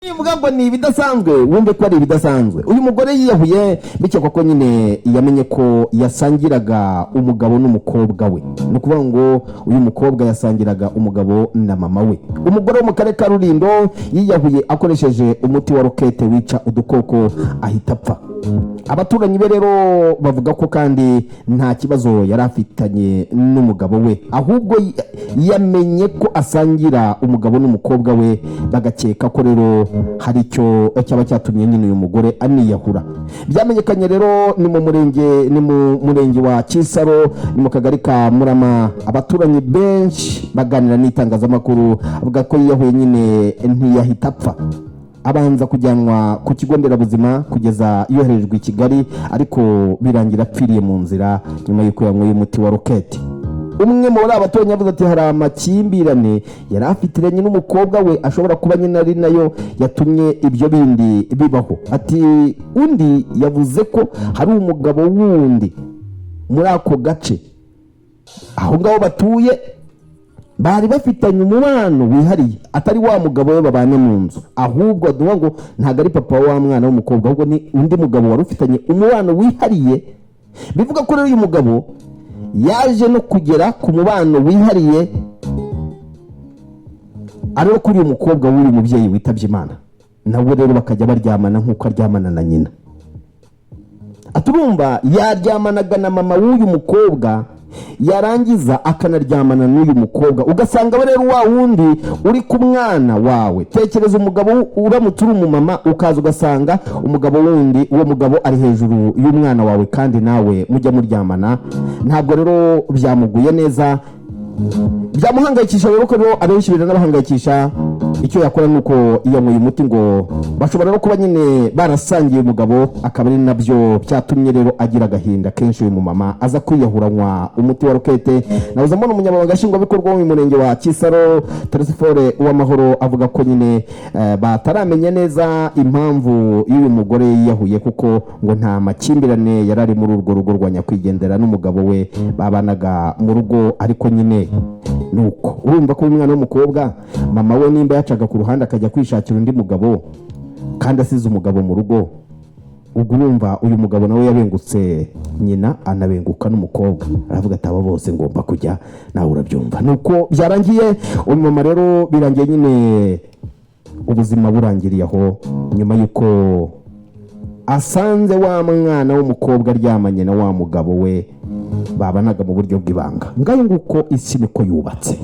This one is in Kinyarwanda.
Ivuga ngo ni ibidasanzwe wumve ko ari ibidasanzwe. Uyu mugore yiyahuye bikekwa ko nyine yamenye ko yasangiraga umugabo n'umukobwa we. No kuvuga ngo uyu mukobwa yasangiraga umugabo na mama we. Umugore wo mu karere ka Rulindo yiyahuye akoresheje umuti wa rokete wica udukoko ahita apfa. Abaturanyi be rero bavuga ko kandi nta kibazo yari afitanye n'umugabo we, ahubwo yamenye ko asangira umugabo n'umukobwa we, bagakeka ko rero hari icyo cyaba cyatumye nyine uyu mugore aniyahura. Byamenyekanye rero ni mu murenge wa Kisaro, ni mu kagari ka Murama. Abaturanyi benshi baganira n'itangazamakuru avuga ko yiyahuye nyine ntiyahita apfa, abanza kujyanwa ku kigo nderabuzima kugeza yoherejwe i Kigali, ariko birangira apfiriye mu nzira nyuma y'uko yanyweye umuti wa rokete. Umwe muri abaturanyi yavuze ati hari amakimbirane yari afitiranye n'umukobwa we, ashobora kuba nyine ari nayo yatumye ibyo bindi bibaho. Ati undi yavuze ko hari umugabo wundi muri ako gace aho ngaho batuye bari bafitanye umubano wihariye, atari wa mugabo we babana mu nzu, ahubwo aduha ngo ntago ari papa wa mwana w'umukobwa, ahubwo ni undi mugabo wari ufitanye umubano wihariye. Bivuga ko rero uyu mugabo yaje no kugera ku mubano wihariye ari kuri uyu mukobwa w'uyu mubyeyi witabye Imana, nawe rero bakajya baryamana nk'uko aryamana na nyina. Aturumva yaryamanaga na mama w'uyu mukobwa, yarangiza akanaryamana n'uyu mukobwa, ugasanga rero wa wundi uri ku mwana wawe. Tekereza umugabo uramutse uri umumama ukaza ugasanga umugabo wundi, uwo mugabo ari hejuru y'umwana wawe kandi nawe mujya muryamana. Ntabwo rero byamuguye neza, byamuhangayikisha rero ko rero abenshi biranabahangayikisha. Icyo yakora nuko yanyweye umuti, ngo bashobora no kuba nyine barasangiye umugabo, akaba ari nabyo byatumye rero agira agahinda kenshi uyu mumama aza kwiyahuranywa umuti wa rokete. Nabuze mbona umunyamabanga nshingwabikorwa mu murenge wa Kisaro Teresifore Uwamahoro avuga ko nyine bataramenya neza impamvu y'uyu mugore yiyahuye, kuko ngo nta makimbirane yari ari muri urwo rugo rwa nyakwigendera n'umugabo we babanaga mu rugo. Ariko nyine nuko urumva ko umwana w'umukobwa mama we nimba yacaga ku ruhande akajya kwishakira undi mugabo kandi asize umugabo mu rugo, ubwo urumva uyu mugabo nawe yabengutse nyina anabenguka n'umukobwa, aravuga ati aba bose ngomba kujya, nawe urabyumva. Nuko byarangiye uyu mama rero birangiye nyine ubuzima burangiriye aho, nyuma y'uko asanze wa mwana w'umukobwa aryamanye na wa mugabo we babanaga mu buryo bw'ibanga. Ngayo nguko isi niko yubatse.